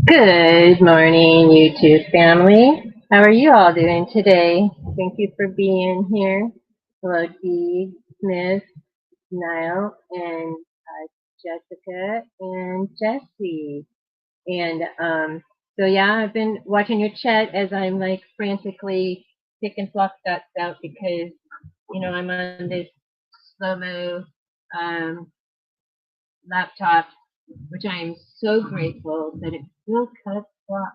Good morning, YouTube family. How are you all doing today? Thank you for being here. Hello, Dee, Smith, Niall, and Jessica and Jesse. And yeah, I've been watching your chat as I'm like frantically picking flock dots out because I'm on this slow mo um, laptop, which I am so grateful that it still cuts flock.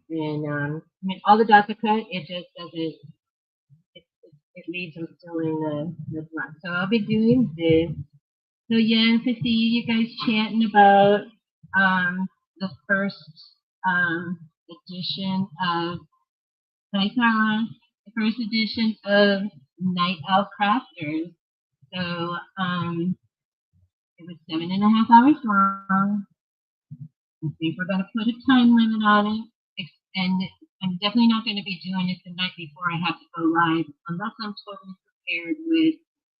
And I mean, all the dots are cut. It just doesn't. It leaves them still in the block. So I'll be doing this. So yeah, to see you guys chatting about the first edition of Hi Carla, the first edition of Night Owl Crafters. So it was 7.5 hours long. I think we're gonna put a time limit on it, and I'm definitely not going to be doing it the night before I have to go live unless I'm totally prepared with,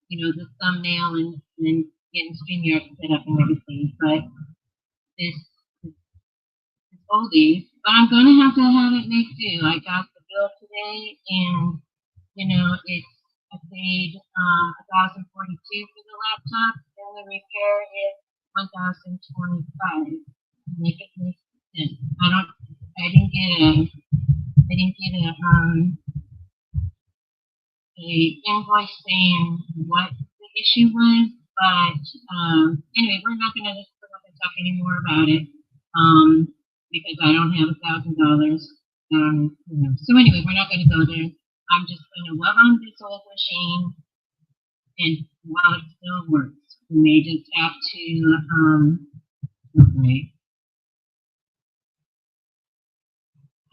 the thumbnail and getting StreamYard set up and everything. But this is oldies, but I'm going to have it make do. I got the bill today, and it's I paid 1,042 for the laptop, and the repair is 1,025. Make it make sense. I didn't get a invoice saying what the issue was, but anyway, we're not gonna talk anymore about it because I don't have $1,000. So anyway, we're not gonna go there. I'm just gonna love on this old machine, and while it still works, we may just have to okay.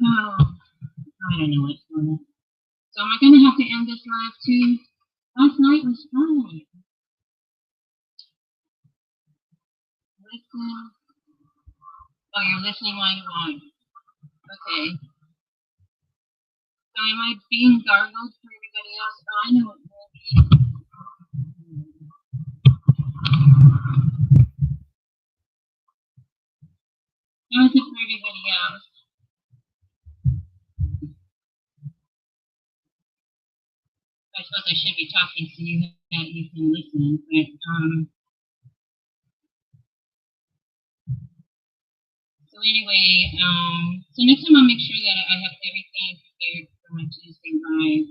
Oh, I don't know what's going on. So am I gonna have to end this live too? Last night was fun. Listen. Oh, you're listening while you want. Okay. So am I being gargled for everybody else? Oh, I know it will be. How is it for everybody else? I suppose I should be talking so you can listen, but so anyway, so next time I'll make sure that I have everything prepared for my Tuesday live.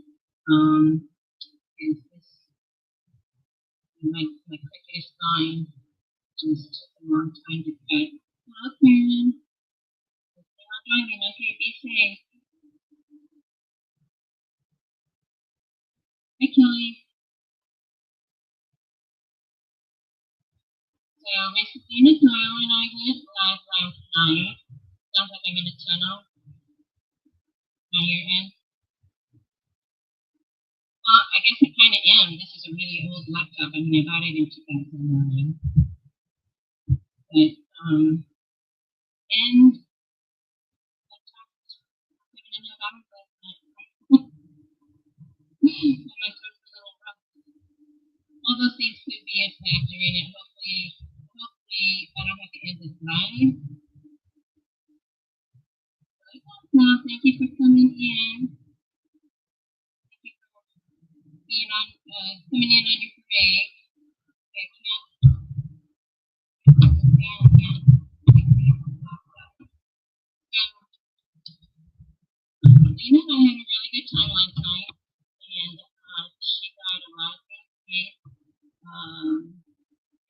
Is this my cricket is fine. Just took a long time to cut. Hello, Karen. Stay on driving. Okay, be safe. Hi, Kelly. So basically, Nicole and I went live last night. Sounds like I'm in a tunnel on your end. Well, I guess I kind of am. This is a really old laptop. I mean, I bought it in 2009. But, and I talked in November last night. All those things could be a factor in it. Hopefully, I don't have to end this live. Well, thank you for coming in. Thank you for being on, coming in on your parade. I can't understand yet. Lena and I had a really good time last night, and she got a lot of things paid.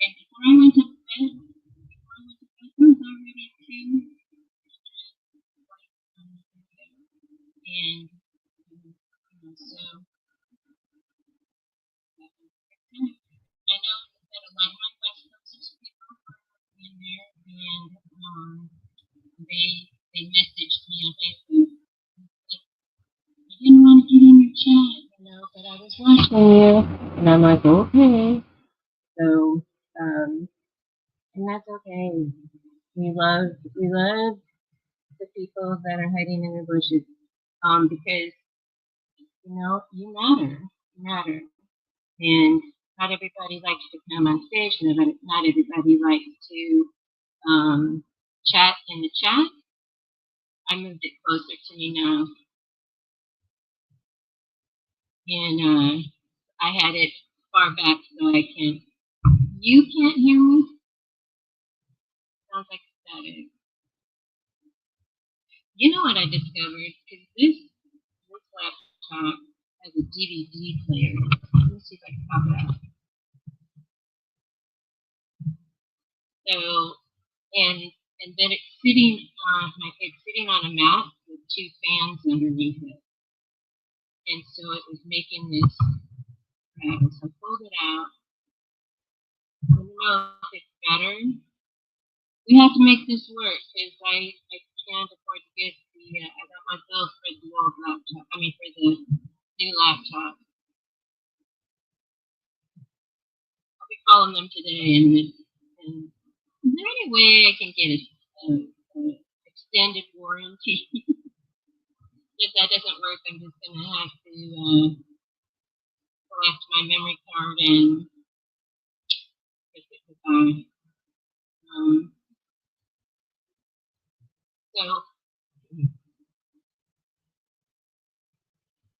And before I went to bed, I was already too. And so I know that a lot of my West Coast people were in there, and they messaged me on Facebook. I didn't want to get in your chat, but I was watching you, and I'm like, okay. So, and that's okay. We love the people that are hiding in the bushes, because you matter, and not everybody likes to come on stage. Not everybody likes to chat in the chat. I moved it closer to me now. And I had it far back so I can. You can't hear me? Sounds like static. You know what I discovered? Because this laptop has a DVD player. Let me see if I can pop it out. So, and then it's sitting on a mat with two fans underneath it. And so it was making this rattle. So I pulled it out. I don't know if it's better. We have to make this work because I can't afford to get I got my bill for the old laptop. I mean, for the new laptop. I'll be calling them today. And is there any way I can get a extended warranty? If that doesn't work, I'm just going to have to collect my memory card and kiss it goodbye.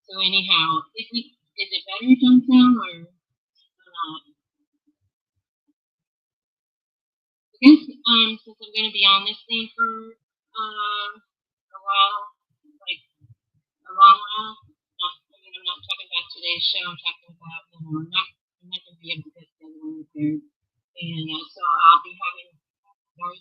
So anyhow, is it better, Johnson, or not? I guess since I'm going to be on this thing for a while, like a long while. I'm not talking about today's show. I'm talking about I'm not going to be able to get the other one repaired, and so I'll be having more.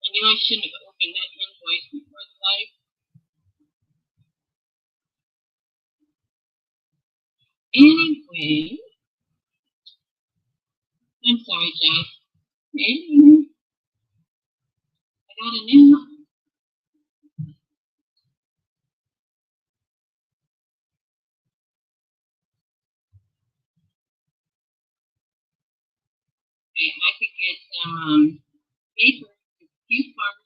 I knew I shouldn't have opened that invoice before the live. Anyway, I'm sorry, Jeff. Anyway, I got a new. Okay, I could get some paper, coupon,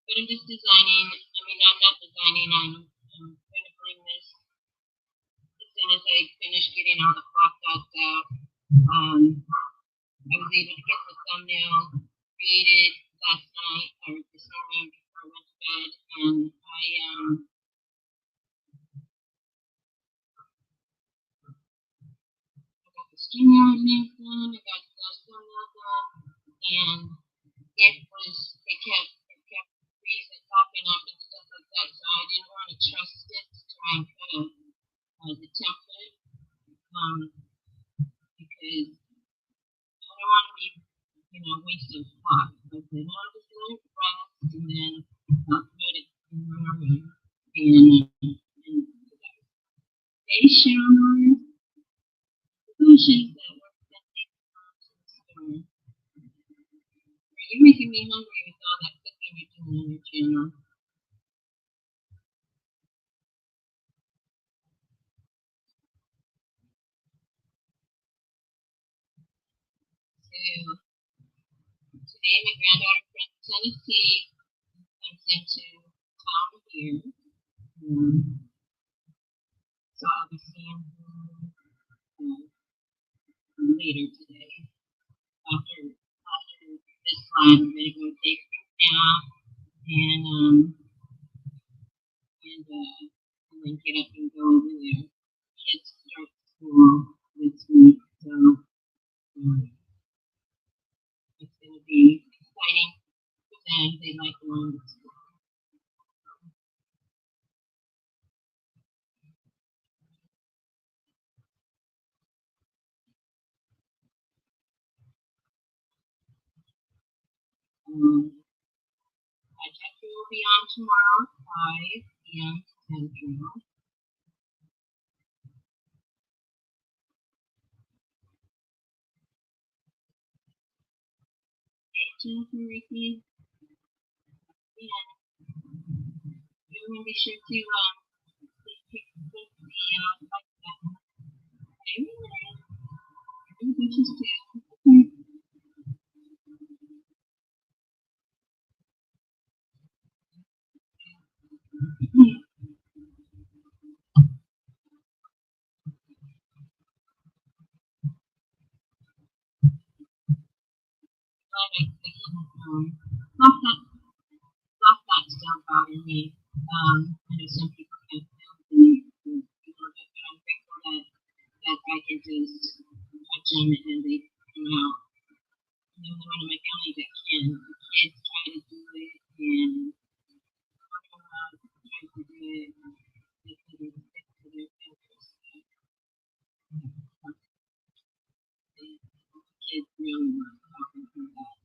but I'm just designing. I mean, I'm not designing. I'm going to bring this as soon as I finish getting all the clock dots out. I was able to get the thumbnail created last night or this morning before I went to bed, and I got the StreamYard link done. I got the thumbnail done, and it kept freezing, popping up and stuff like that. So I didn't want to trust it to try and cut the template because I don't want to be wasting clock. But then I'll just let it rest and then upload it tomorrow. And hey, Sharon, solutions that work that take time to the store. You're making me hungry with all that cooking you're doing on your channel. So today my granddaughter from Tennessee comes into town here. So I'll be seeing her later today. After this live, I'm gonna go take a nap and then get up and go over there. Kids start school this week, so it's gonna be exciting for them. They like going to school. My chapter will be on tomorrow, 5 p.m. Central. Stay tuned for Ricky. Everyone be sure to click the like button. Every pictures too. Lock that, lock that don't bother me. I know some people can feel a little bit, but I'm grateful that I can just touch them and they come out. The only one in my family that can. The kids try to do it, and try to do it. They couldn't stick to their fingers. The kids really want to do that.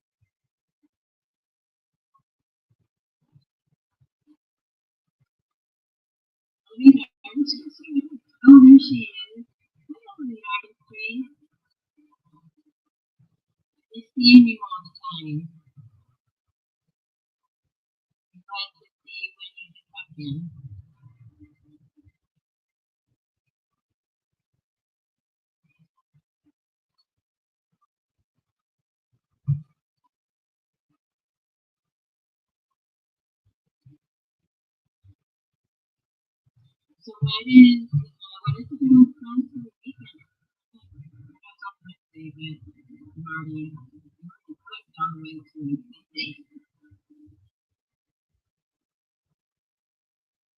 Oh, there she is. Hello, the artistry. I see you all the time. I'm glad to see when you come in. So what is the little plan for the weekend? That's on Wednesday, but I'm already clicked on the way to Wednesday.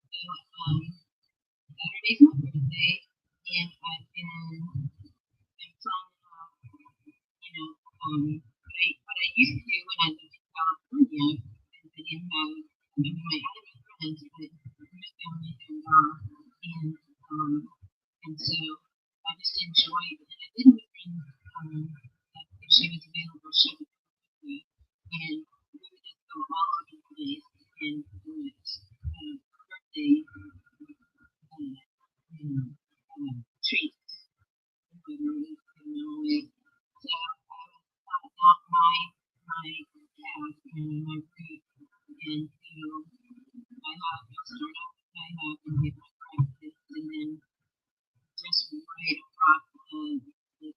So, Saturday's my birthday, and I've been planning out, what I used to do when I lived in California, and I didn't have, my other friends, but my family there are, and, so I just enjoyed, and I didn't bring, if she was available, she would come with me, and we would just go all over the place, and do it, birthday, treats, literally, So I was out my task and my group and I have to start off with I have and get my practice and then just right across the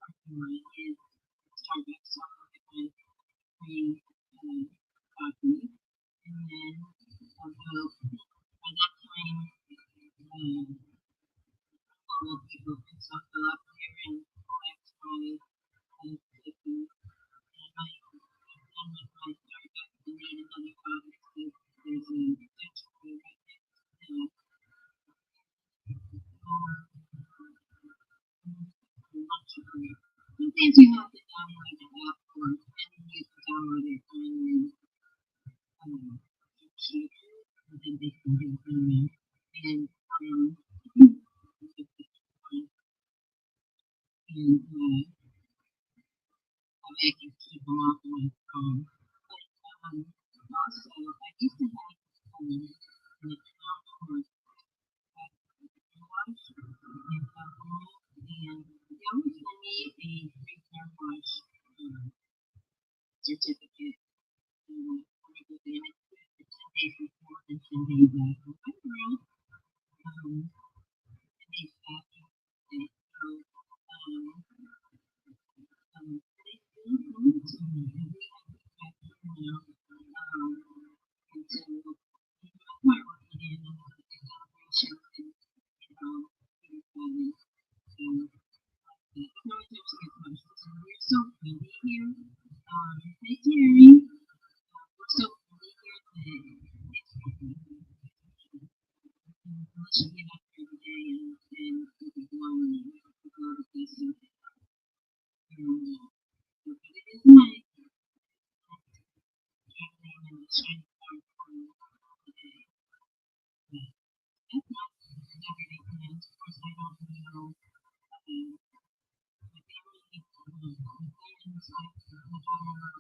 parking lot is Starbucks. So I'll get my free coffee and then I'll go by that time all of the open so I'll go up here and collect my cookies and my done with my Starbucks and need another coffee because there's a Dutch right next to the lunch break. Sometimes you have to download the app or and you can download it on your computer and then they can do it from there. And and I can keep them off on my phone. But also I used to have an account for wash and they always send me a free car wash certificate. And it's good for 10 days before and 10 days after. Hi, girl. 10 days after. Okay, so, they still send it to me. And we have to check it now. And so, I might work it in and have a celebration and, so, no, it's actually a question. So, we're so pretty here. Hey, Terry. We're so pretty here that it's unless you get up every day and you can go to places. But it is nice traveling and the shiny part of the day. But that's not Saturday plans. Of course, I don't know. My family, my plans, my daughter,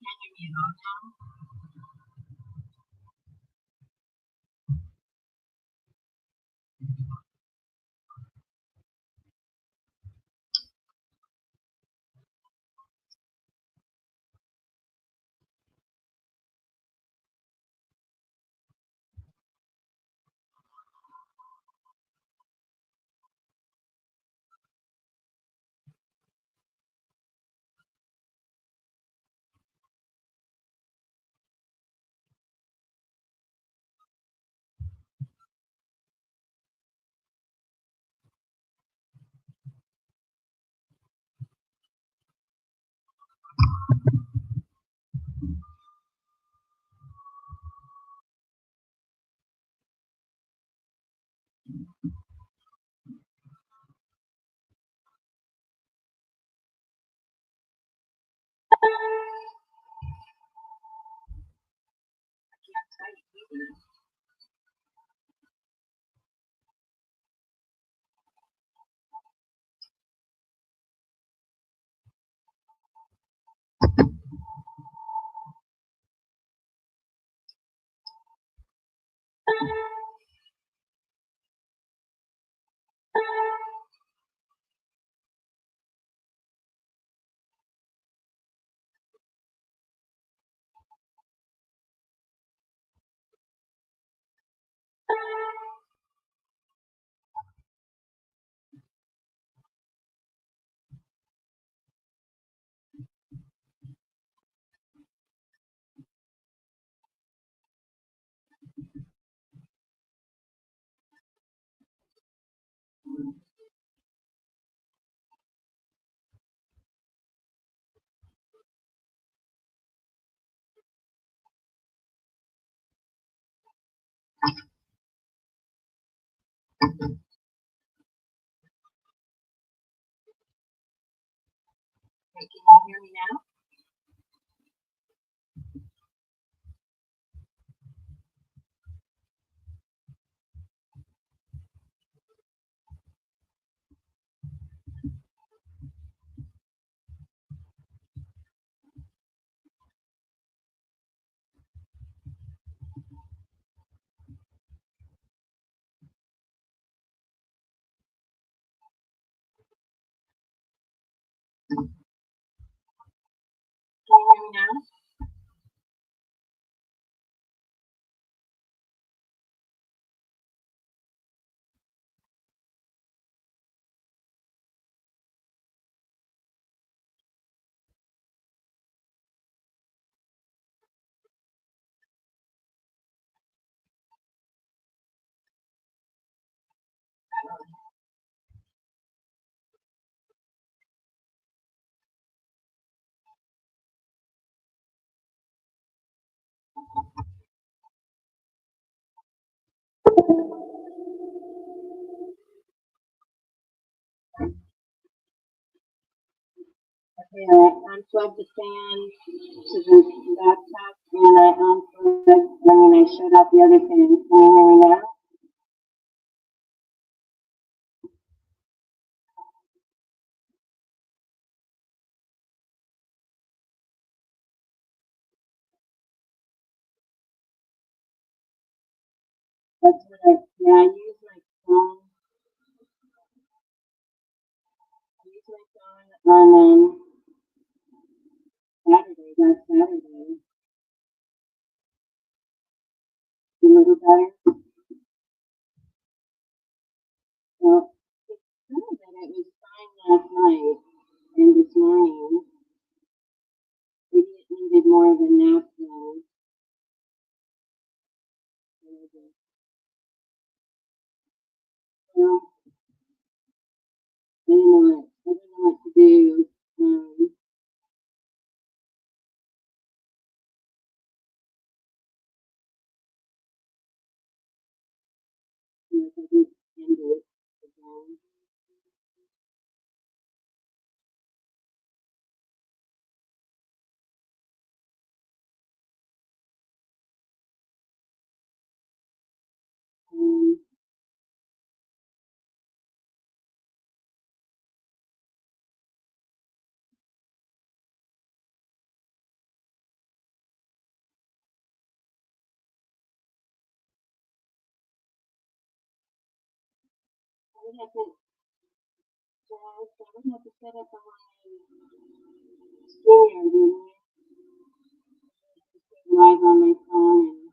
can't hear me at all now. Can you hear me now? Can you hear me now? Okay, I unplugged the fan to the laptop and I I shut off the other fan. Can you hear me now? That's what yeah, I use my phone. I use my phone on last Saturday. A little better. Well, it's kind of that it was fine last night and this morning. Maybe it needed more of a nap than I did. Well, I don't know what to do. If I did end it again. Um, I would have to, I would have to set up on my StreamYard, wouldn't I? Live on my phone and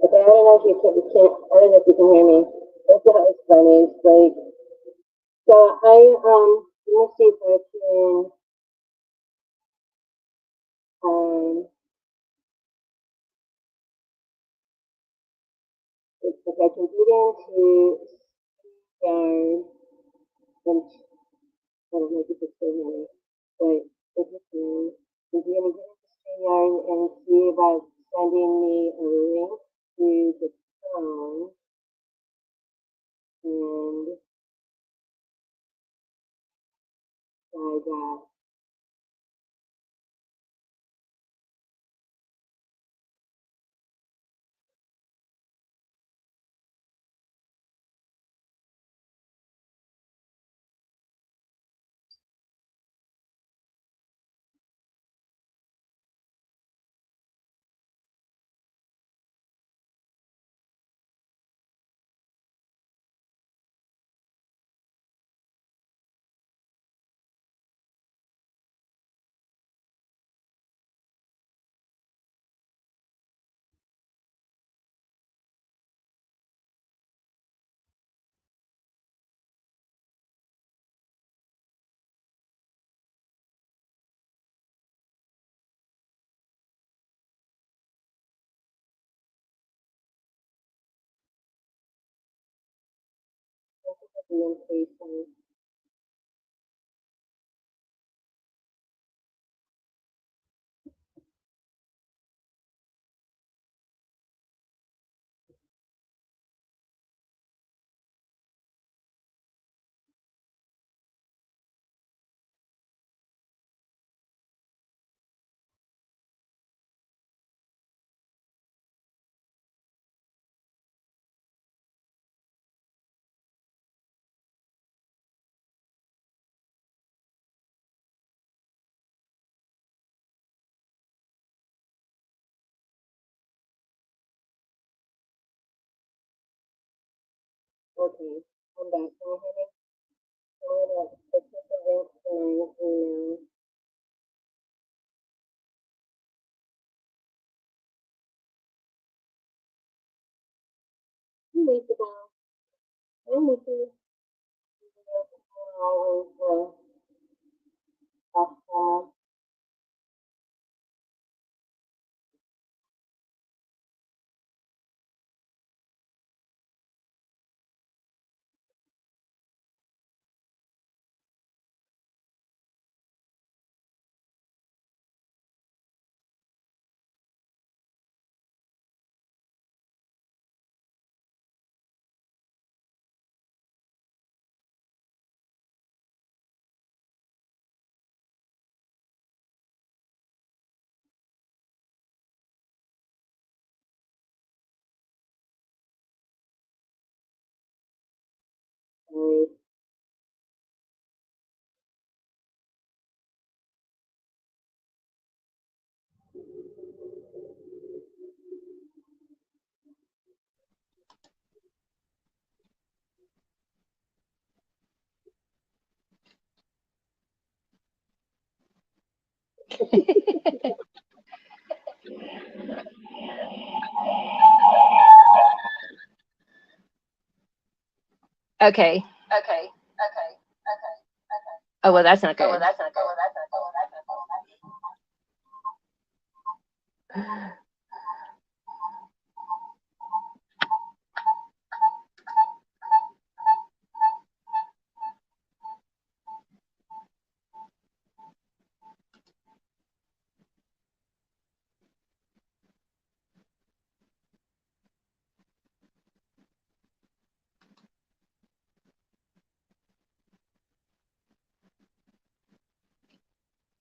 Okay, I don't know if you can, I don't know if you can hear me. That's what was funny. It's like, so let me see if I can, um, if I can get into Yarn and, I don't know if you can still hear me, but if you can, if you're going to get into Yarn and see about sending me a link to the phone and try that. Being patient. Okay, I'm back. Can you hear me? I'm gonna put the link to my email. Hey, Nikki. Okay. Okay. Oh, well, that's not Oh, well, good. that's not good.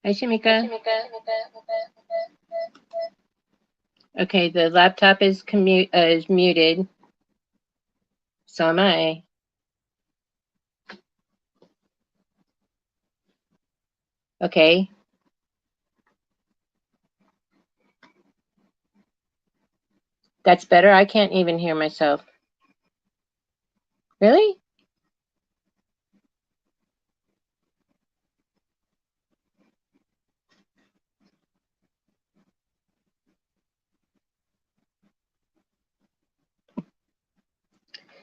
Hi, Hi, Shamika. Shamika. Okay, the laptop is muted. So am I. Okay. That's better. I can't even hear myself. Really?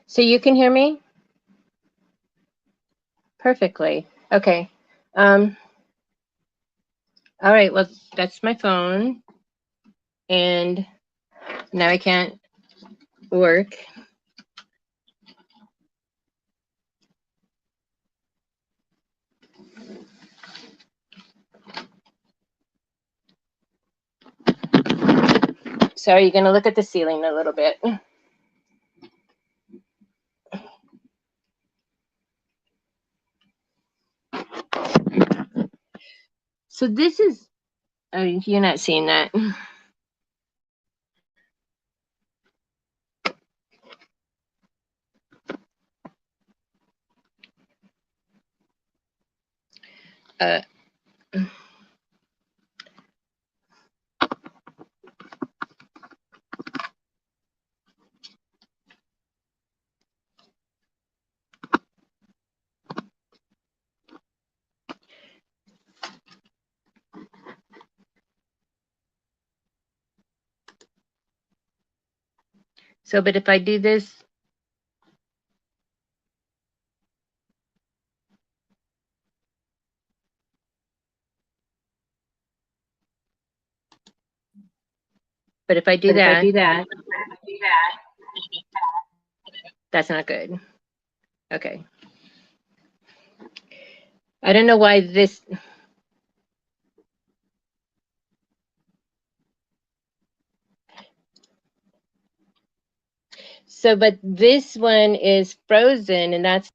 So you can hear me perfectly. Okay. Um, all right. Well, that's my phone. And now I can't work. So are you going to look at the ceiling a little bit? So this is, oh, you're not seeing that. Uh, so, but if I do this, but if I do But if I that, do that, that's not good. Okay. I don't know why this, so, but this one is frozen and that's,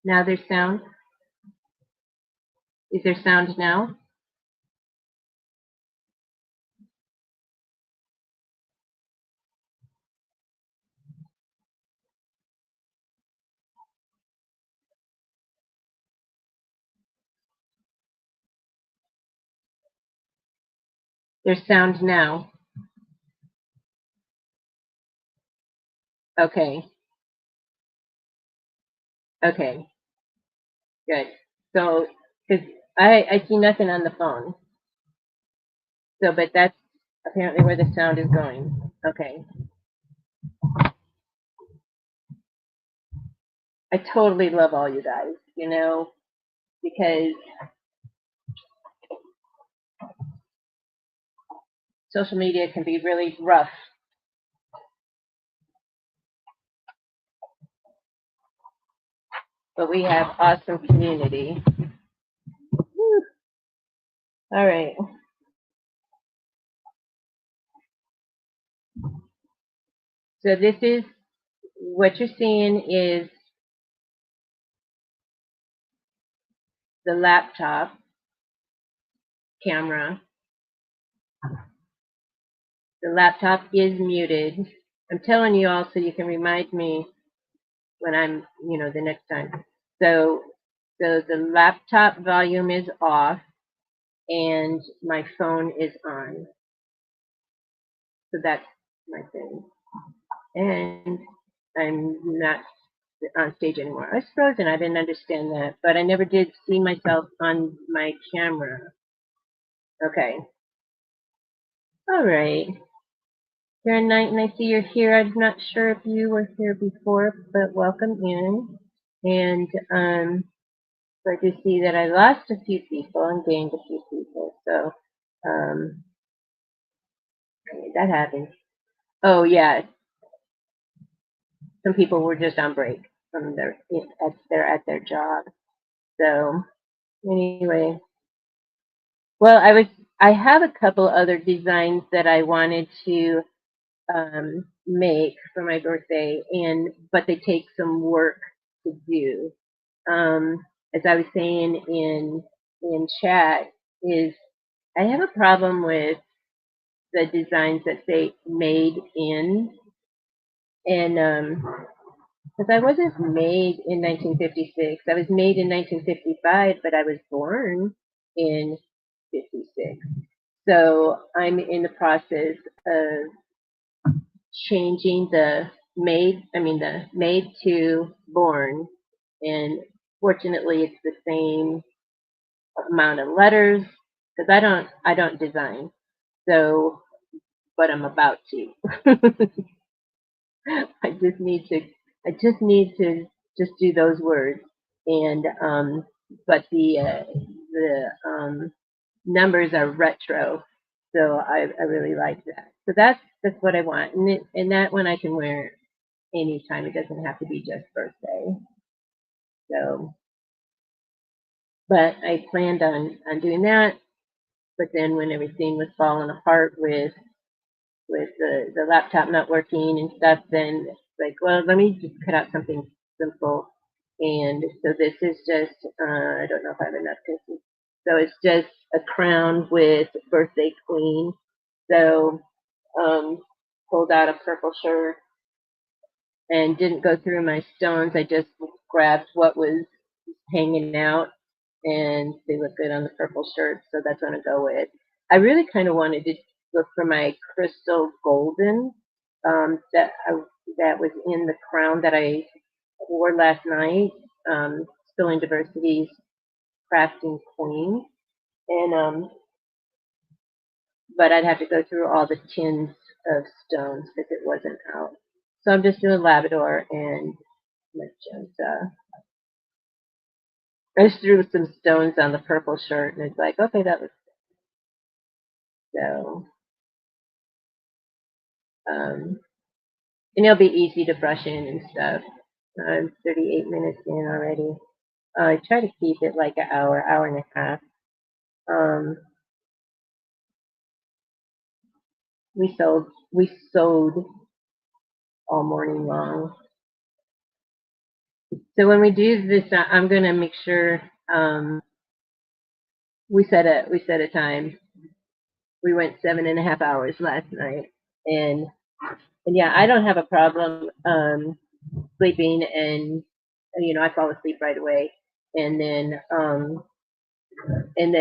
Now there's sound. Is there sound now? There's sound now. Okay. Okay. Good. So, because I see nothing on the phone. So, but that's apparently where the sound is going. Okay. I totally love all you guys, because social media can be really rough, but we have awesome community. Whew. All right. So this is what you're seeing is the laptop camera. The laptop is muted. I'm telling you all so you can remind me when I'm, the next time. So, so the laptop volume is off and my phone is on. So that's my thing. And I'm not on stage anymore. I was frozen. I didn't understand that, but I never did see myself on my camera. Okay. All right. Karen Knight, and I see you're here. I'm not sure if you were here before, but welcome in. And so I do see that I lost a few people and gained a few people. So um, that happens. Oh yeah, some people were just on break from their job. So anyway, well, I have a couple other designs that I wanted to make for my birthday, but they take some work to do. As I was saying in chat, is I have a problem with the designs that say "made in," and because I wasn't made in 1956, I was made in 1955, but I was born in 56. So I'm in the process of changing the made to born, and fortunately it's the same amount of letters because I don't design. So, but I'm about to. I just need to just do those words, and but the numbers are retro, so I really like that. So that's what I want, and that one I can wear anytime. It doesn't have to be just birthday. So, but I planned on doing that. But then when everything was falling apart with the laptop not working and stuff, then it's like, well, let me just cut out something simple. And so this is just, I don't know if I have enough pieces. So it's just a crown with birthday queen. So pulled out a purple shirt and didn't go through my stones. I just grabbed what was hanging out and they look good on the purple shirt, so that's what I'm gonna go with. I really kind of wanted to look for my crystal golden that was in the crown that I wore last night, still in Diversity's Crafting Queen, and but I'd have to go through all the tins of stones because it wasn't out. So I'm just doing Labrador and magenta. I just threw some stones on the purple shirt, and it's like, okay, that was so. Um, and it'll be easy to brush in and stuff. I'm 38 minutes in already. I try to keep it like an hour, hour and a half. Um, we sewed all morning long. So when we do this, I'm gonna make sure we set a time. We went 7.5 hours last night, and yeah, I don't have a problem sleeping, and I fall asleep right away, and then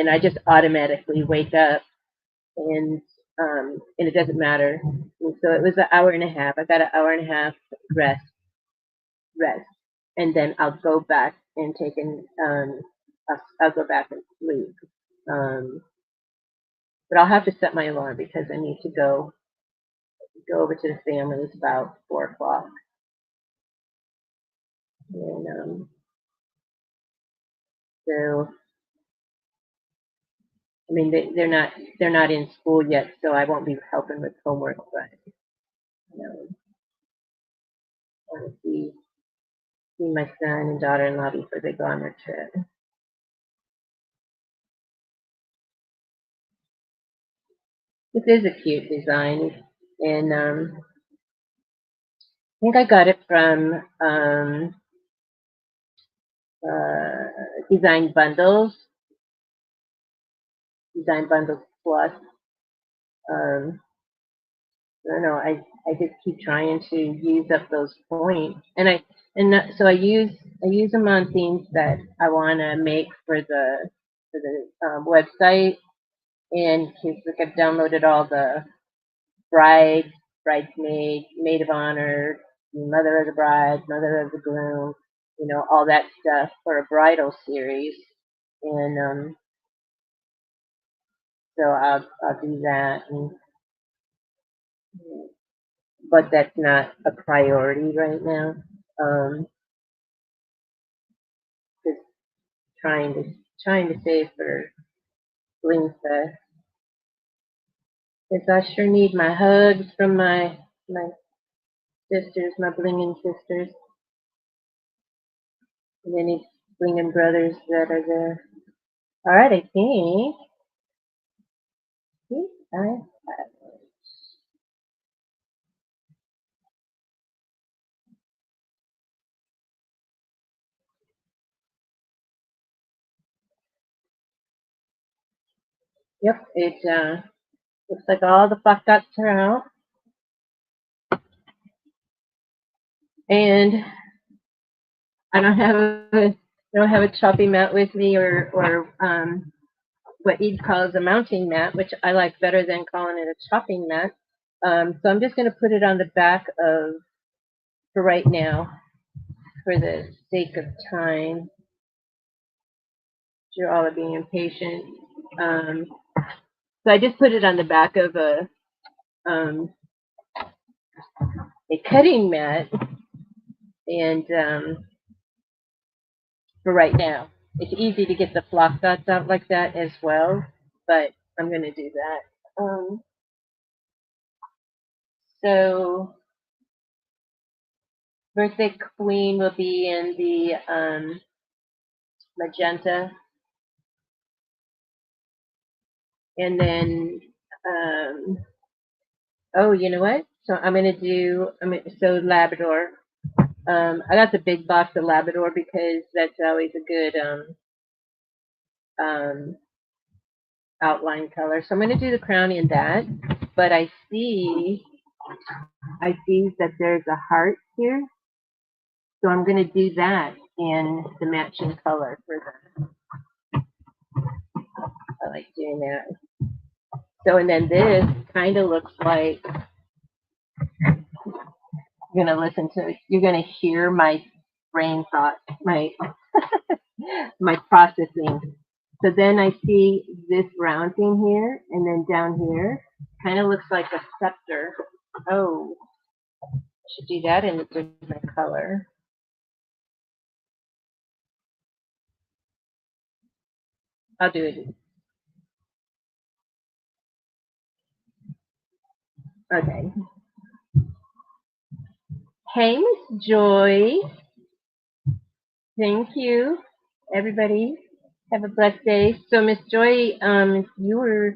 I just automatically wake up, and it doesn't matter. And so it was an hour and a half. I got an hour and a half rest, and then I'll go back and take an I'll go back and sleep. Um, but I'll have to set my alarm because I need to go over to the family. It's about 4 o'clock, and so I mean they're not in school yet, so I won't be helping with homework. But I want to see my son and daughter-in-law before they go on their trip. This is a cute design, and I think I got it from uh, Design Bundles, Design Bundles Plus. Um, I don't know. I just keep trying to use up those points, so I use them on things that I want to make for the website, and like I've downloaded all the bride, bridesmaid, maid of honor, mother of the bride, mother of the groom, all that stuff for a bridal series, and so I'll do that, but that's not a priority right now. Just trying to save for Bling Fest. Because I sure need my hugs from my sisters, my blinging sisters, and any blinging brothers that are there. All right, I yep, it looks like all the flock dots are out, and I don't have a chopping mat with me, or what Eve calls a mounting mat, which I like better than calling it a chopping mat. So I'm just going to put it on the back for right now, for the sake of time. You're all being impatient. Um, so I just put it on the back of um, a cutting mat, and for right now, it's easy to get the flock dots out like that as well. But I'm going to do that. So birthday queen will be in the magenta, and then um, oh, you know what? So I'm gonna do. So Labrador. I got the big box of Labrador because that's always a good um, outline color. So I'm gonna do the crown in that. But I see that there's a heart here, so I'm gonna do that in the matching color for that. I like doing that. So and then this kind of looks like you're gonna hear my brain thoughts, my processing. So then I see this round thing here, and then down here, kind of looks like a scepter. Oh, I should do that in a different color. I'll do it. Okay. Hey, Miss Joy. Thank you, everybody. Have a blessed day. So, Miss Joy, you were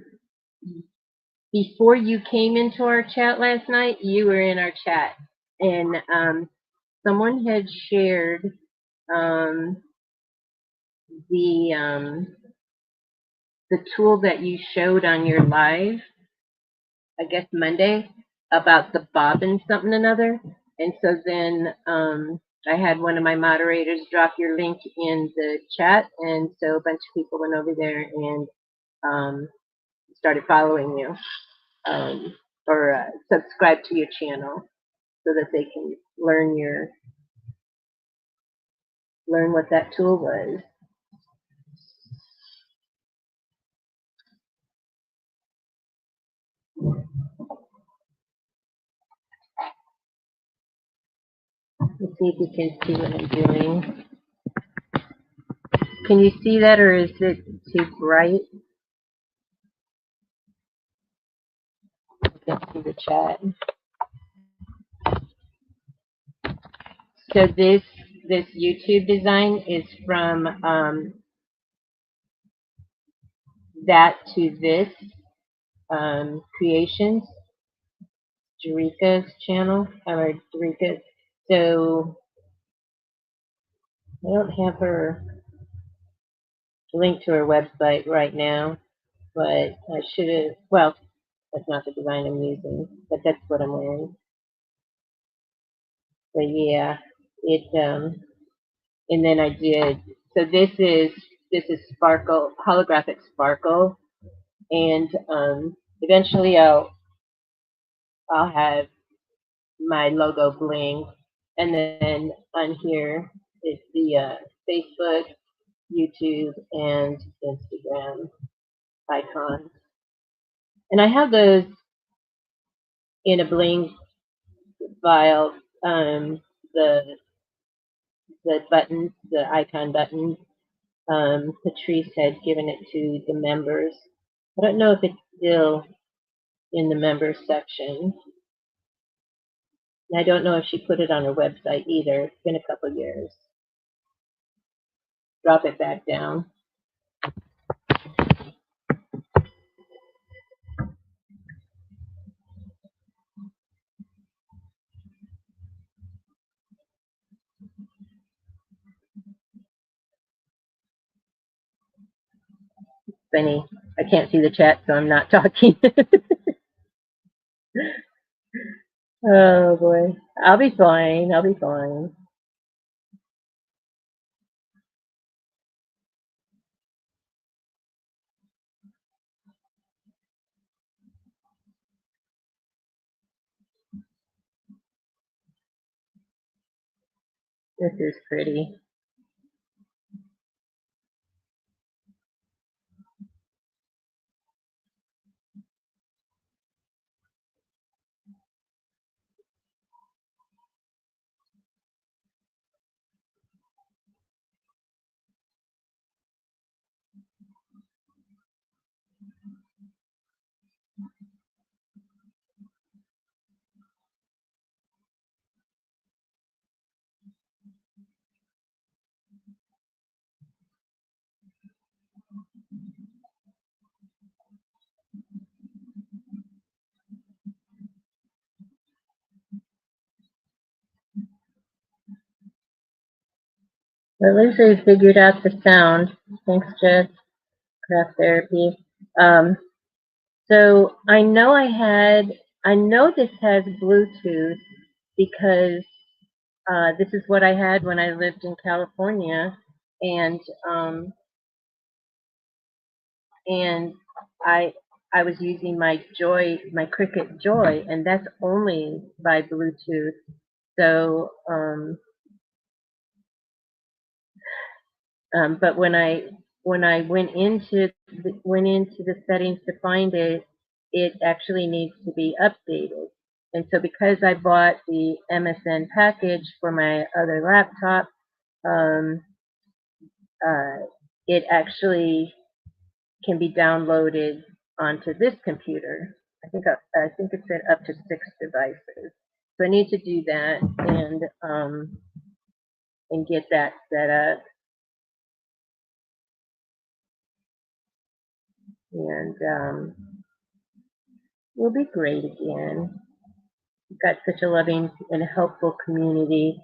before you came into our chat last night. You were in our chat, and someone had shared. um, the um, the tool that you showed on your live, I guess Monday, about the bobbin something another. And so then I had one of my moderators drop your link in the chat, and so a bunch of people went over there and um, started following you, or subscribe to your channel so that they can learn what that tool was. Let's see if you can see what I'm doing. Can you see that, or is it too bright? I can see the chat. So this YouTube design is from that to this creations, Jerika's channel, or Jerika. So I don't have her link to her website right now, but I should have. Well, that's not the design I'm using, but that's what I'm wearing. But yeah, it and then I did. So this is sparkle, holographic sparkle, and eventually I'll have my logo Bling, and then on here is the Facebook, YouTube, and Instagram icons, and I have those in a Bling file. The buttons, the icon buttons. Patrice had given it to the members. I don't know if it's still in the members section. And I don't know if she put it on her website either. It's been a couple years. Drop it back down. Funny. I can't see the chat, so I'm not talking. Oh boy. I'll be fine. I'll be fine. This is pretty. At least they figured out the sound. Thanks, Jess. Craft therapy. Um, so I know this has Bluetooth because this is what I had when I lived in California, and um, and I I was using my Cricket Joy, and that's only by Bluetooth. So, but when I went into the settings to find it, it actually needs to be updated. And so because I bought the MSN package for my other laptop, um, uh, it actually can be downloaded onto this computer. I think it said up to 6 devices. So I need to do that and get that set up, and we'll be great again. We've got such a loving and helpful community,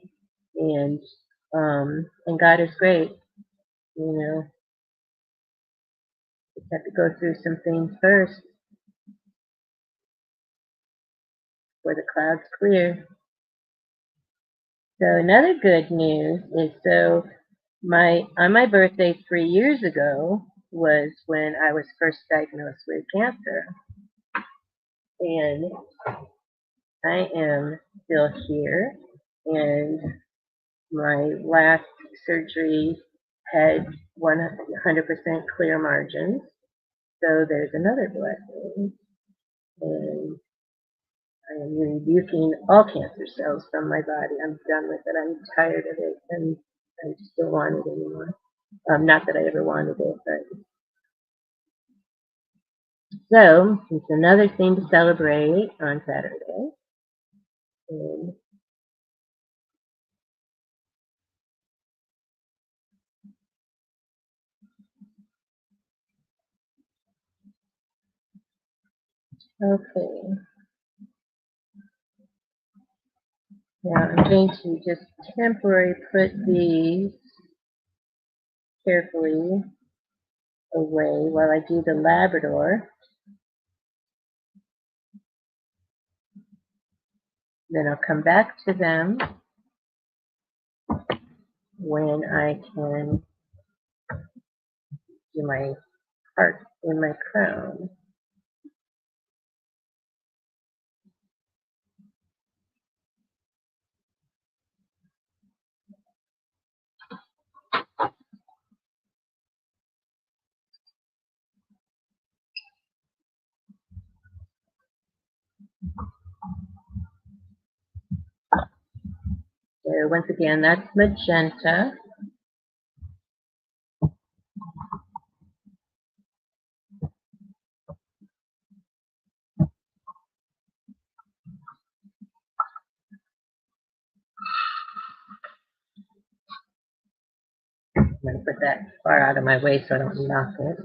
and And God is great. You know, just have to go through some things first before the clouds clear. So another good news is on my birthday 3 years ago was when I was first diagnosed with cancer. And I am still here, and my last surgery had 100% clear margins. So there's another blessing. And I am rebuking all cancer cells from my body. I'm done with it. I'm tired of it, and I just don't want it anymore. Not that I ever wanted it, but so it's another thing to celebrate on Saturday. And okay, now I'm going to just temporarily put these carefully away while I do the Labrador. Then I'll come back to them when I can do my heart in my crown. So once again, that's magenta. I'm going to put that far out of my way so I don't knock it.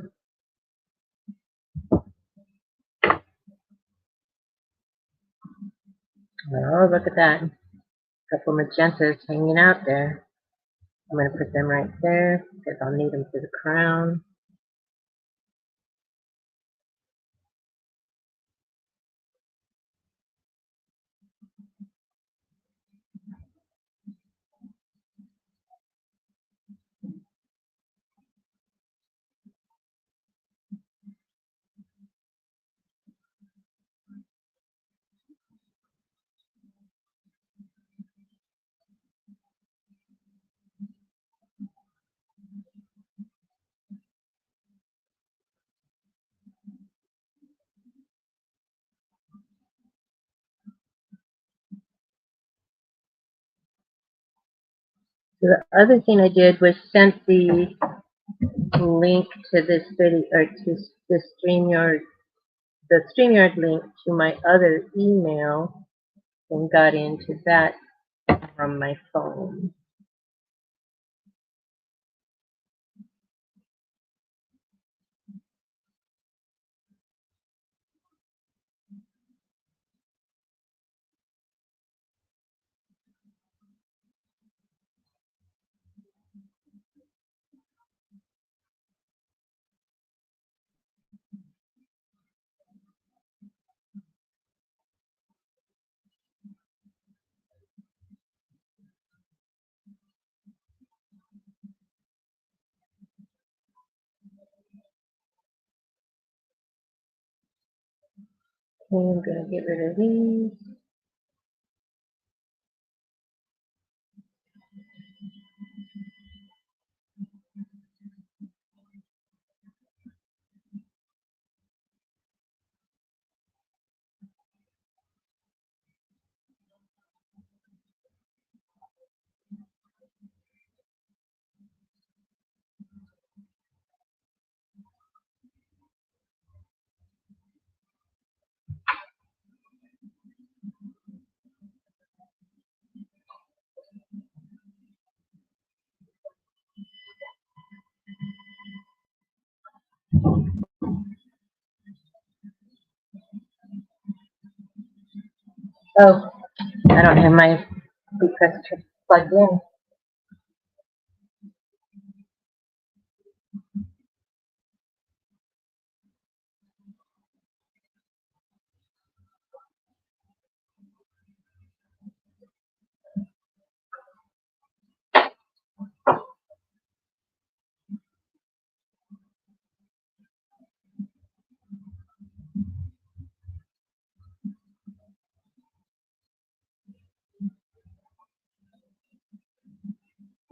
Oh, look at that. A couple magentas hanging out there. I'm going to put them right there because I'll need them for the crown. So the other thing I did was sent the link to this video, or to the StreamYard link to my other email and got into that from my phone. Okay, I'm going to get rid of these. Oh, I don't have my compressor plugged in.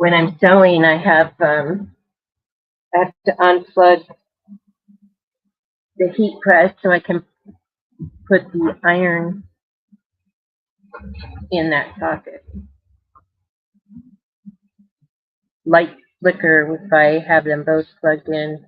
when I'm sewing, I have to unplug the heat press so I can put the iron in that socket. Light flicker if I have them both plugged in.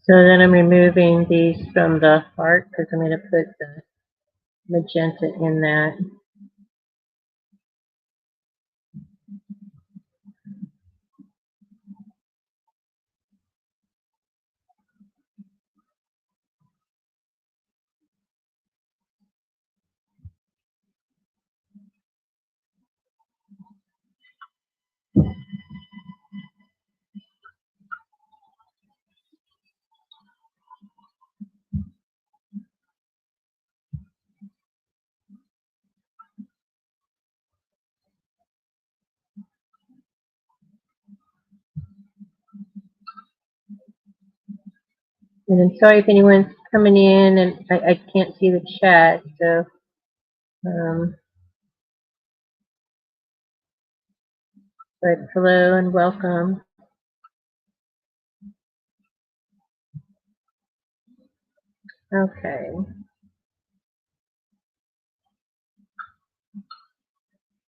So then I'm removing these from the heart because I'm going to put the magenta in that. And I'm sorry if anyone's coming in and I can't see the chat. So, but hello and welcome. Okay.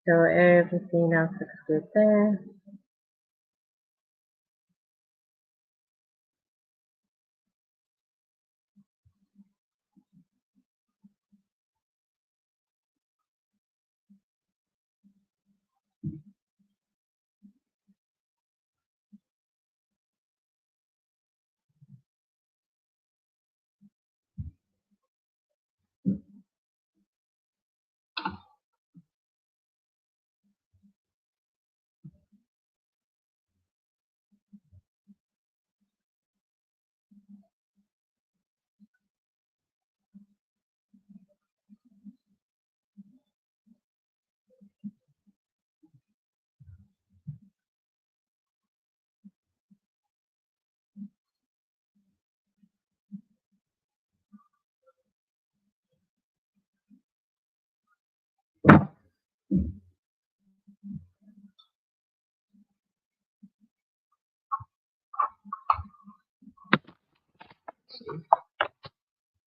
So everything else looks good there.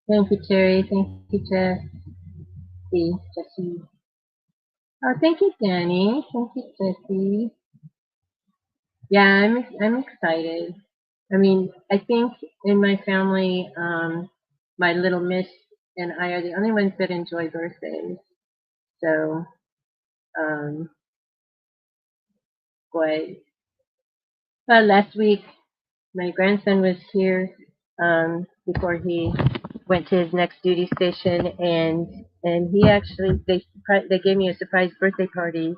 Thank you, Terry. Thank you, Jessie. Oh, thank you, Danny. Thank you, Jessie. Yeah, I'm excited. I mean, I think in my family, my little miss and I are the only ones that enjoy birthdays. So, um, boy, last week my grandson was here before he went to his next duty station, and he actually they gave me a surprise birthday party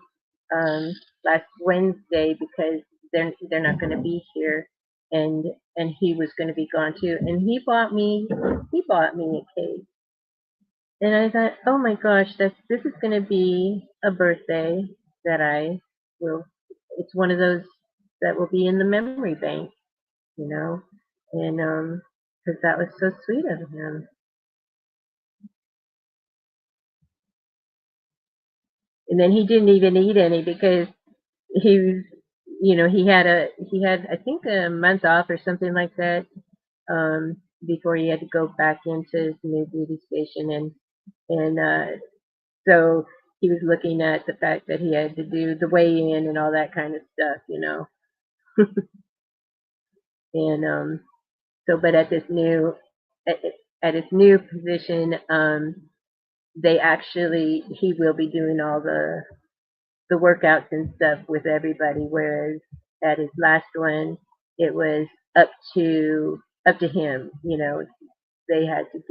um, last Wednesday because they're not going to be here, and he was going to be gone too, and he bought me a cake, and I thought, oh my gosh, this is going to be a birthday that I will. It's one of those that will be in the memory bank, you know, and because that was so sweet of him. And then he didn't even eat any because he was, he had I think a month off or something like that before he had to go back into his new duty station, and so he was looking at the fact that he had to do the weigh in and all that kind of stuff, and so but at this new at his new position, he will be doing all the workouts and stuff with everybody, whereas at his last one, it was up to him. They had to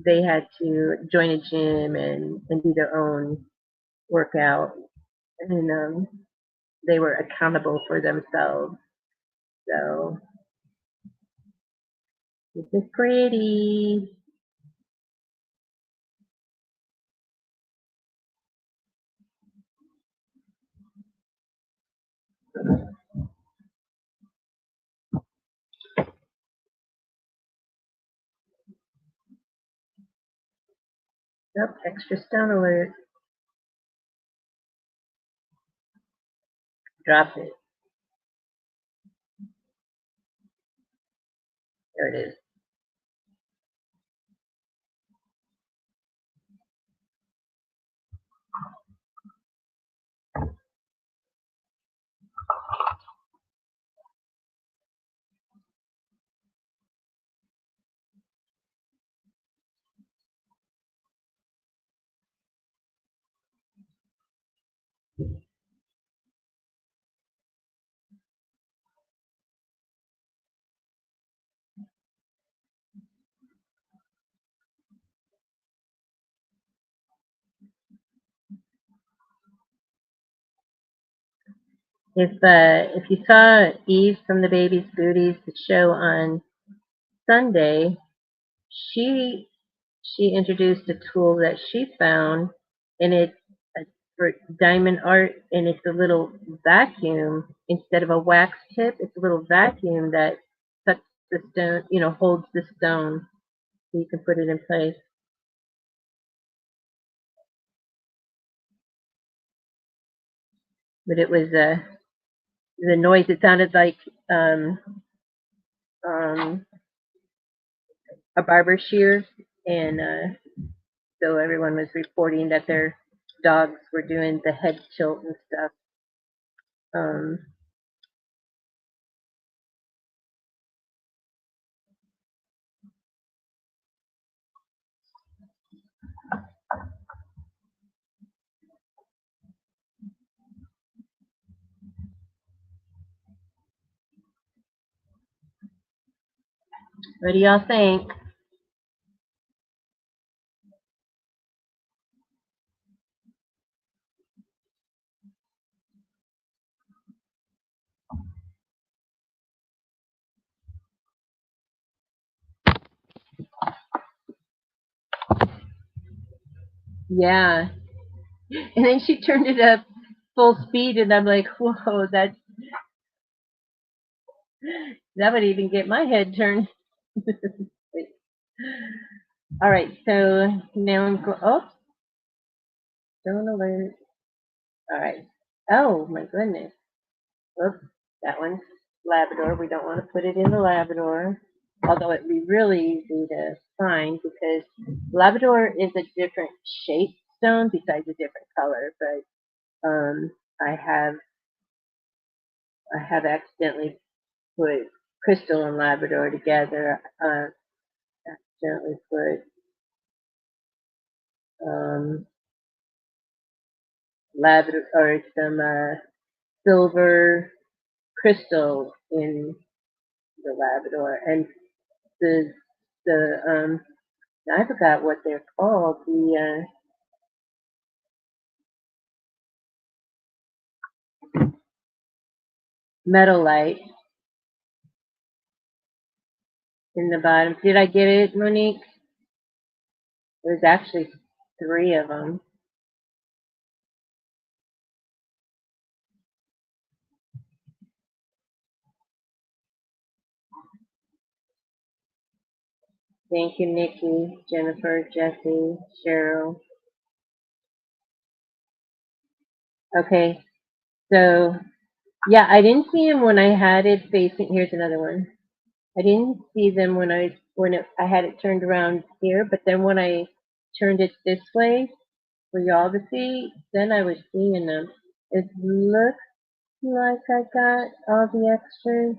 they had to join a gym and do their own workout, and they were accountable for themselves. So this is pretty. Yep, extra stone alert. Drop it. There it is. If you saw Eve from the Baby's Booties, the show on Sunday, she she introduced a tool that she found, and it's for diamond art, and it's a little vacuum instead of a wax tip. It's a little vacuum that sucks the stone, holds the stone, so you can put it in place. But it was the noise. It sounded like um, um, a barber shears, and so everyone was reporting that their dogs were doing the head tilt and stuff. Um, what do y'all think? Yeah. And then she turned it up full speed, and I'm like, whoa, that would even get my head turned. All right, so now I'm going. Oh, don't alert. All right. Oh my goodness. Oops, that one's Labrador. We don't want to put it in the Labrador, although it'd be really easy to find because Labrador is a different shape stone besides a different color. But I have accidentally put crystal and Labrador together. Accidentally put um, Labrador or some silver crystal in the Labrador, and the I forgot what they're called. The metal light in the bottom. Did I get it, Monique? There's actually three of them. Thank you, Nikki, Jennifer, Jesse, Cheryl. Okay, so yeah, I didn't see them when I had it facing. Here's another one. I didn't see them I had it turned around here, but then when I turned it this way for y'all to see, then I was seeing them. It looks like I got all the extras.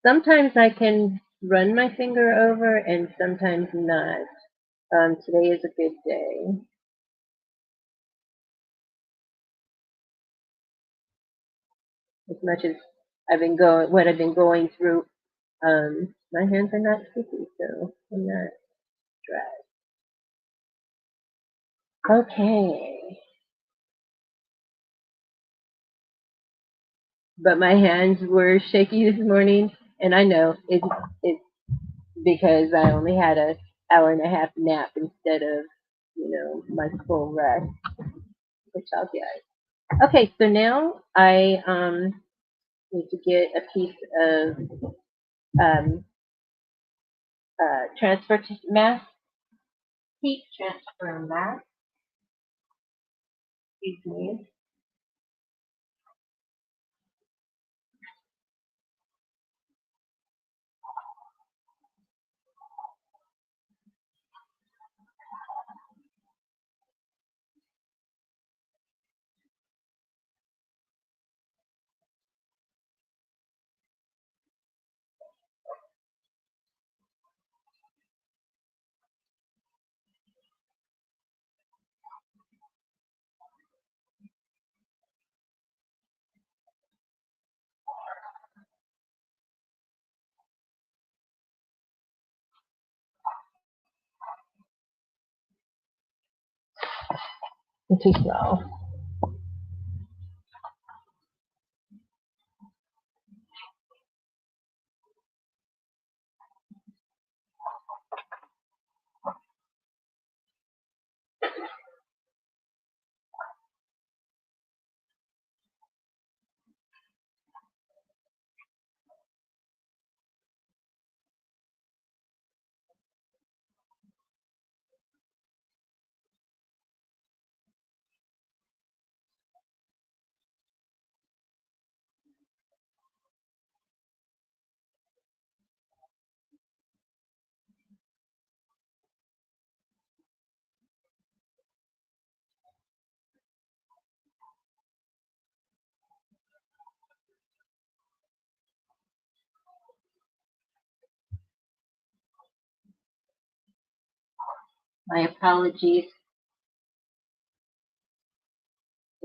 Sometimes I can run my finger over and sometimes not. Today is a good day. As much as what I've been going through, my hands are not sticky, so I'm not dry. Okay. But my hands were shaky this morning, and I know it's because I only had a hour and a half nap instead of my full rest, which I'll get. Okay, so now I need to get a piece of um, transfer mask, heat transfer mask. Excuse me. I'm too slow. My apologies.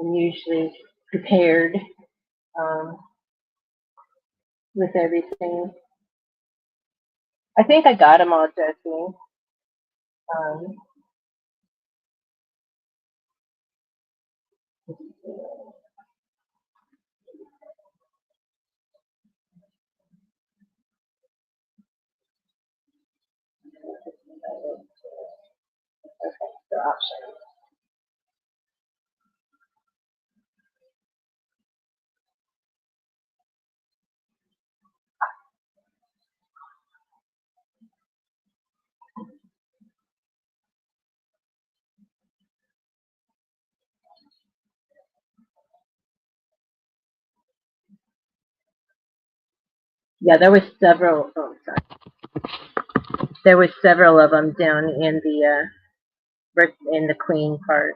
I'm usually prepared um, with everything. I think I got them all, Jesse. Um, the options. Yeah, there was several. Oh, sorry. There was several of them down in the in the queen part.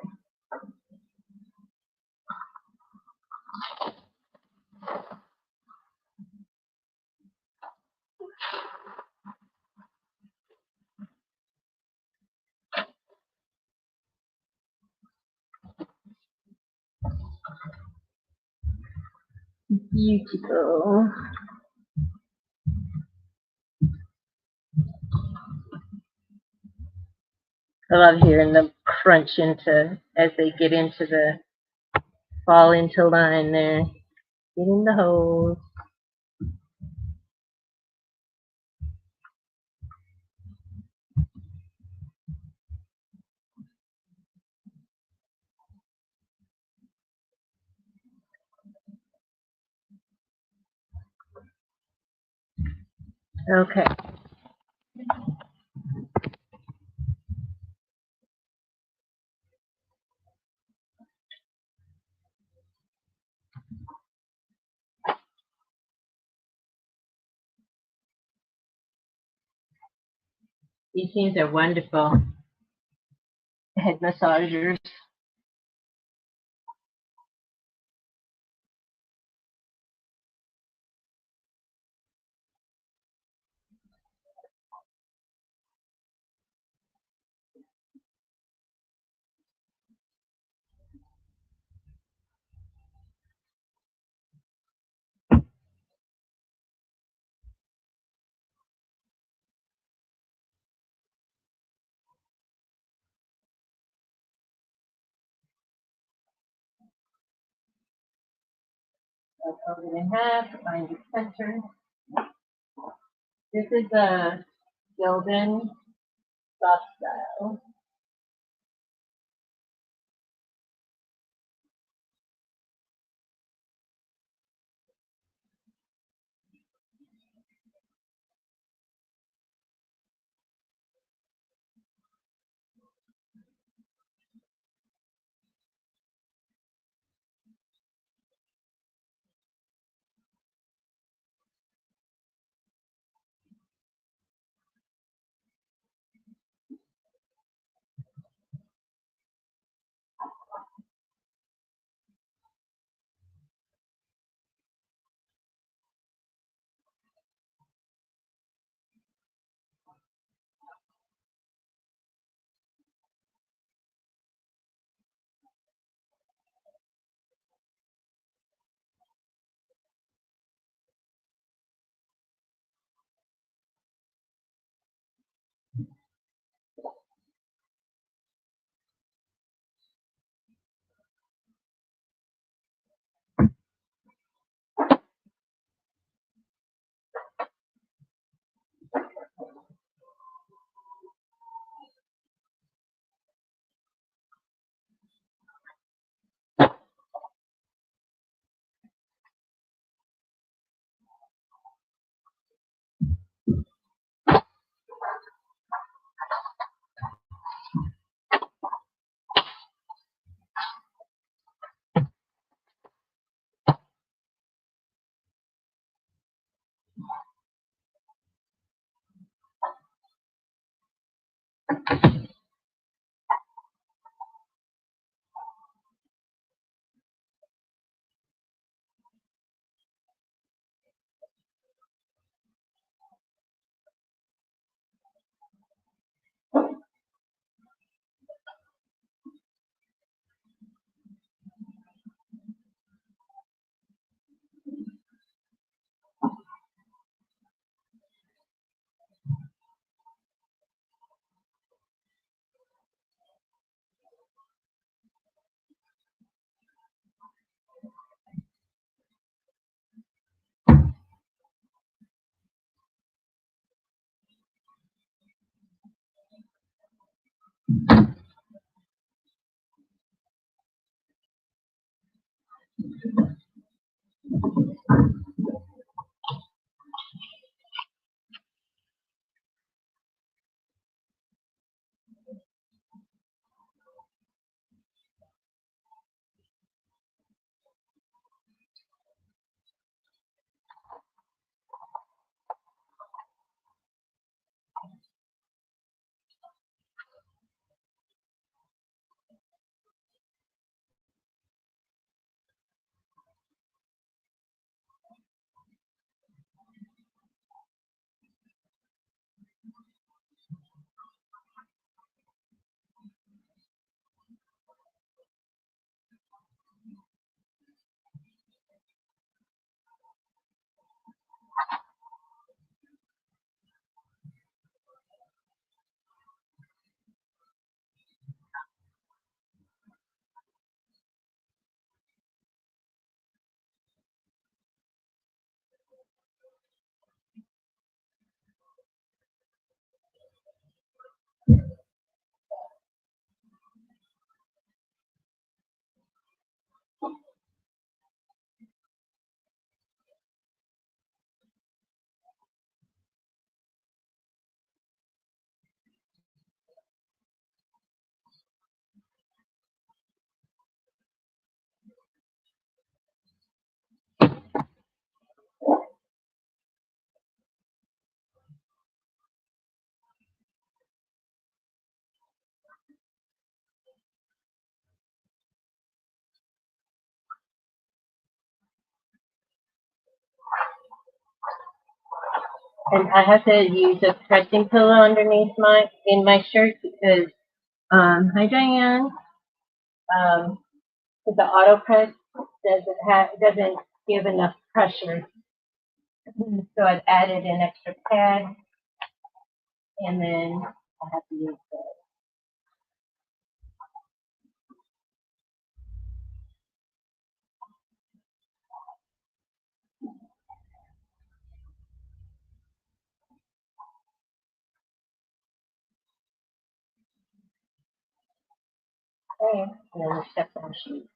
Beautiful. I love hearing them crunch into as they get into the fall into line there. Get in the hole. Okay. These things are wonderful. Head massagers. fold it in half, find your center. This is a Gildan soft style. And I have to use a pressing pillow underneath my shirt because hi Diane. Um, the auto press doesn't give enough pressure. So I've added an extra pad and then I have to use Okay, and then the second sheet.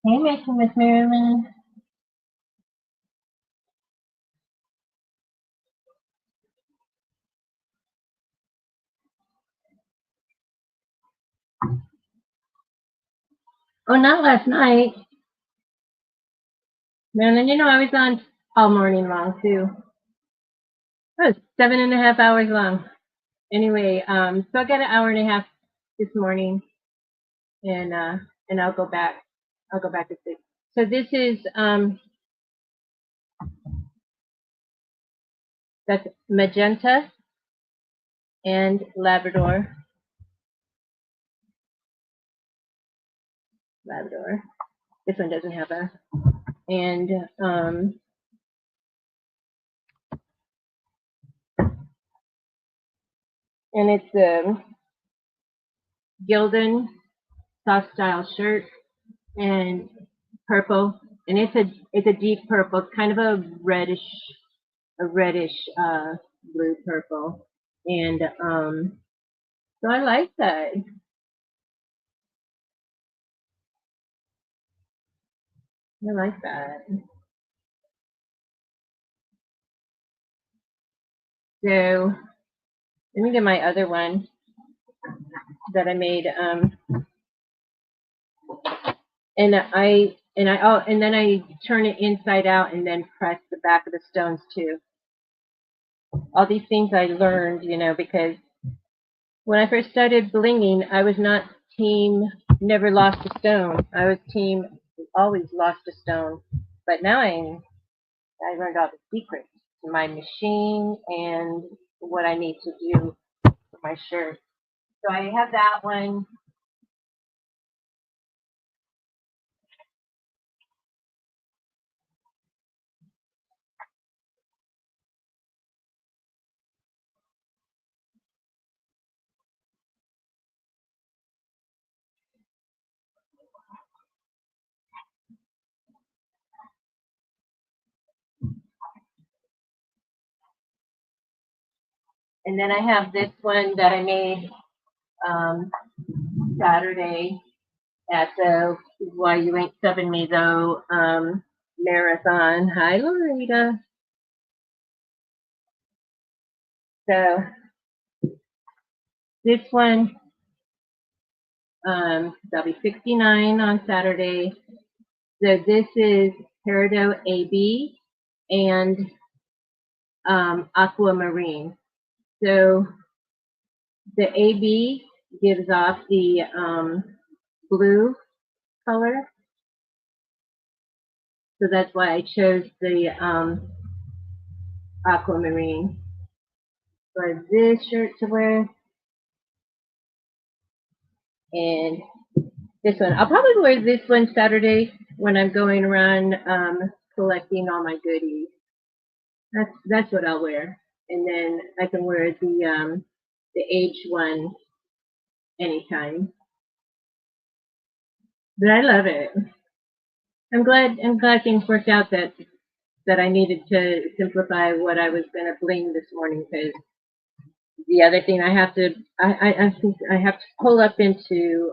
Hey, Miss Marilyn. Oh, not last night. Marilyn, you know I was on all morning long too. It was 7.5 hours long. Anyway, so I got an hour and a half this morning, and I'll go back. I'll go back to sleep. So this is that's magenta and Labrador. Labrador. This one doesn't have a and and it's a Gildan soft style shirt and purple, and it's a deep purple. It's kind of a reddish blue purple, and so I like that. I like that. So let me get my other one that I made. And then I turn it inside out and then press the back of the stones too. All these things I learned, because when I first started blinging, I was not team never lost a stone. I was team always lost a stone. But now I learned all the secrets to my machine and what I need to do for my shirt. So I have that one. And then I have this one that I made um, Saturday at the Why You Ain't Subbing Me Though marathon. Hi, Loretta. So this one, that'll be 69 on Saturday. So this is Peridot AB and Aquamarine. So the AB gives off the blue color. So that's why I chose the aquamarine for this shirt to wear. And this one, I'll probably wear this one Saturday when I'm going around collecting all my goodies. That's what I'll wear. And then I can wear the H one anytime. But I love it. I'm glad things worked out that I needed to simplify what I was gonna bling this morning because The other thing I think I have to pull up into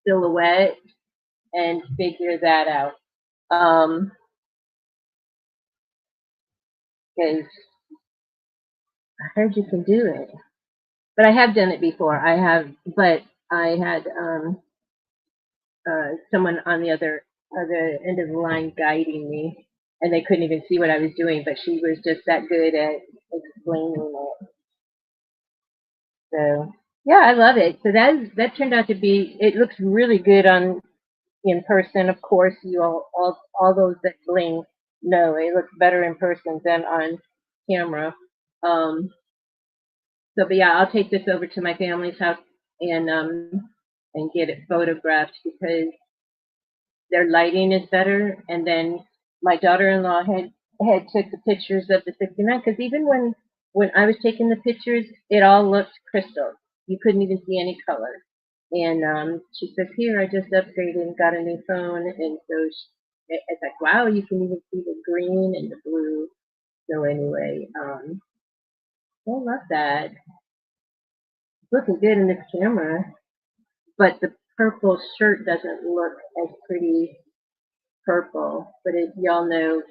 silhouette and figure that out. Because I heard you can do it, but I have done it before. I have, but I had someone on the other end of the line guiding me, and they couldn't even see what I was doing. But she was just that good at explaining it. So yeah, I love it. So that turned out to be. It looks really good on in person. Of course, you all those that bling know it looks better in person than on camera. Um, so, but yeah, I'll take this over to my family's house and get it photographed because their lighting is better. And then my daughter-in-law had took the pictures of the 69 because even when I was taking the pictures, it all looked crystal. You couldn't even see any color. And she says, "Here, I just upgraded and got a new phone." And so it's like, wow, you can even see the green and the blue. So anyway, I love that. It's looking good in this camera, but the purple shirt doesn't look as pretty purple. But y'all know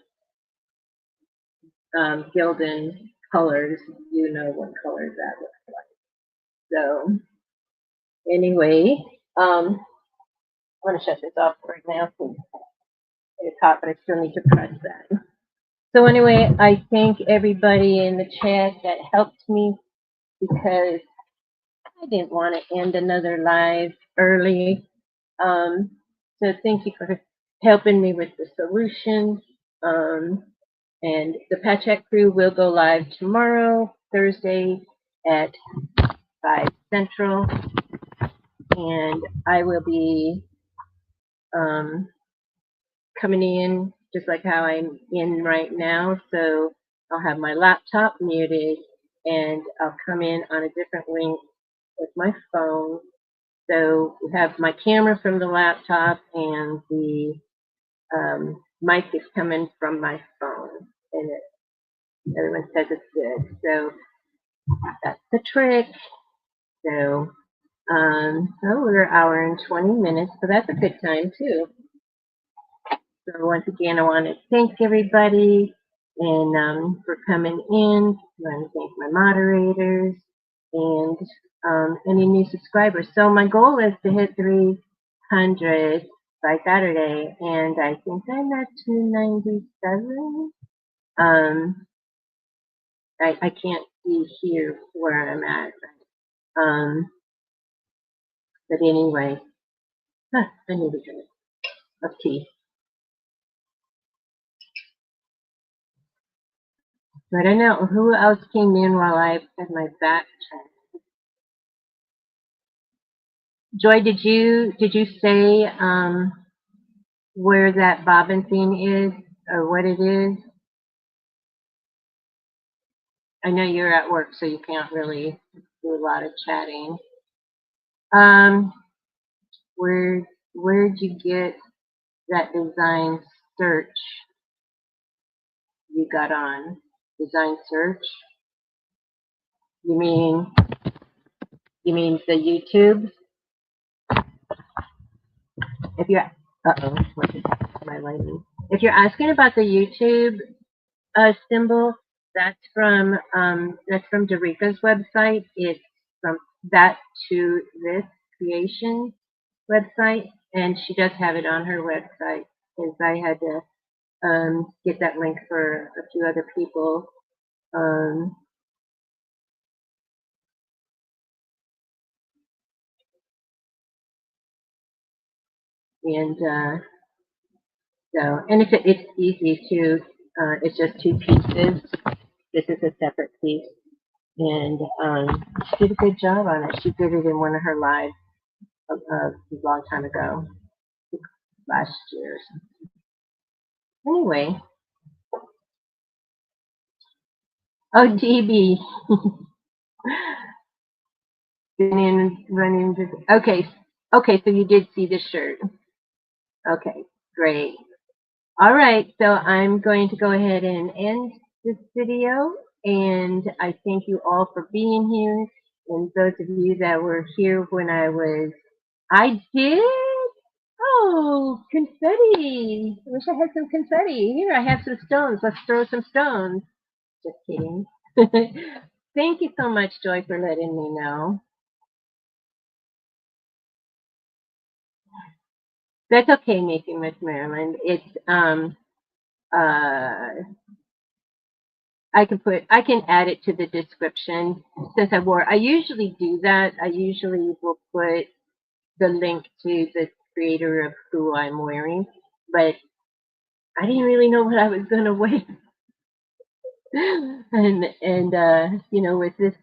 Gildan colors, you know what colors that looks like. So anyway, I'm gonna shut this off right now. It's hot, but I still need to press that. So anyway, I thank everybody in the chat that helped me because I didn't want to end another live early. Um, so thank you for helping me with the solutions. Um, and the Patchak crew will go live tomorrow, Thursday at 5 Central, and I will be um, coming in just like how I'm in right now. So I'll have my laptop muted and I'll come in on a different link with my phone. So we have my camera from the laptop and the mic is coming from my phone. And everyone says it's good. So that's the trick. So, so we're an hour and 20 minutes, so that's a good time too. So once again, I want to thank everybody and for coming in. I want to thank my moderators and any new subscribers. So my goal is to hit 300 by Saturday, and I think I'm at 297. I can't see here where I'm at, but anyway, I need a drink of tea. So I don't know who else came in while I had my back checked. Joy, did you say where that bobbin thing is or what it is? I know you're at work, so you can't really do a lot of chatting. Um, where where'd you get that design search you got on? Design search? You mean the YouTube? If you're what is my lighting? If you're asking about the YouTube symbol, that's from Dorica's website. It's from that to this creation website, and she does have it on her website because I had to get that link for a few other people. Um, and and it's easy to. It's just two pieces. This is a separate piece, and she did a good job on it. She did it in one of her lives a long time ago, last year. Anyway, oh DB, running. Okay, okay. So you did see the shirt. Okay, great. All right, so I'm going to go ahead and end this video. And I thank you all for being here. And those of you that were here when I did? Oh, confetti. I wish I had some confetti. Here, I have some stones. Let's throw some stones. Just kidding. Thank you so much, Joy, for letting me know. That's okay, Making Miss Maryland. It's uh I can add it to the description since I usually do that. I usually will put the link to the creator of who I'm wearing, but I didn't really know what I was gonna wear. And with this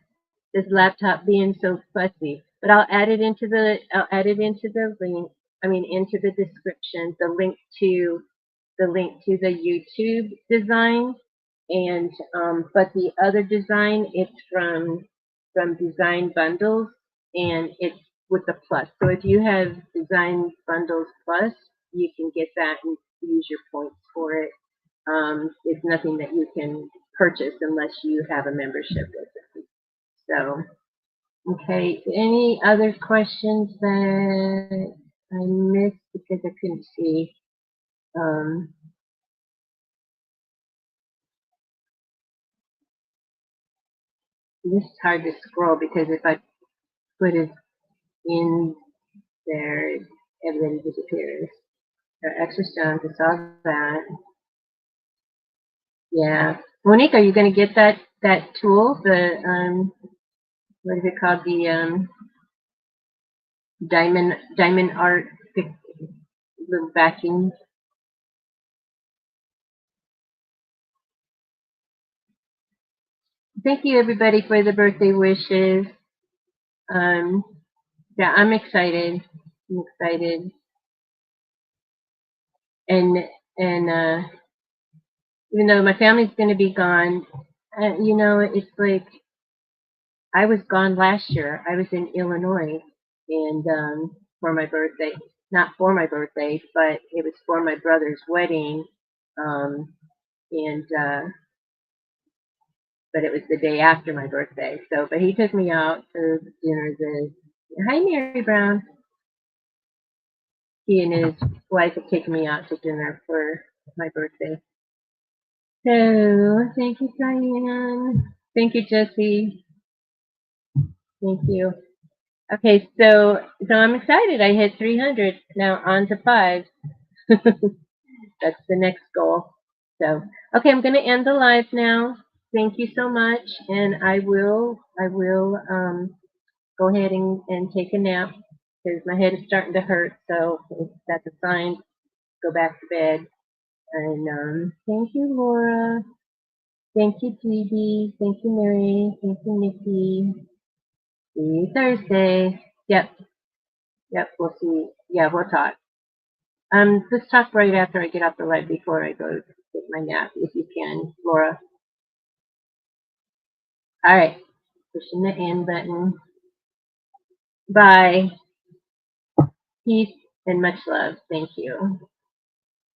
laptop being so fussy. But I'll add it into the link. I mean, into the description, the link to the YouTube design, and but the other design, it's from Design Bundles, and it's with the plus. So if you have Design Bundles Plus, you can get that and use your points for it. It's nothing that you can purchase unless you have a membership with it. So, okay, any other questions that I missed because I couldn't see? Um, this is hard to scroll because if I put it in there, everything disappears. So extra stones, I saw that. Yeah. Monique, are you going to get that tool? What is it called? The diamond art, the backing. Thank you, everybody, for the birthday wishes. Um, yeah, I'm excited. I'm excited, and and even though my family's going to be gone, it's like I was gone last year. I was in Illinois, and for my birthday, not for my birthday, but it was for my brother's wedding, um, and but it was the day after my birthday. So, but he took me out for dinner. Hi, Mary Brown. He and his wife had taken me out to dinner for my birthday. So, thank you, Diane. Thank you, Jesse. Thank you. Okay, so I'm excited. I hit 300. Now on to 5. That's the next goal. So, okay, I'm going to end the live now. Thank you so much, and I will go ahead and take a nap because my head is starting to hurt. So if that's a sign, go back to bed. And thank you, Laura. Thank you, Dee. Thank you, Mary. Thank you, Nikki. See you Thursday. Yep, yep. We'll see. Yeah, we'll talk. Let's talk right after I get off the live before I go take my nap, if you can, Laura. All right. Pushing the end button. Bye. Peace and much love. Thank you.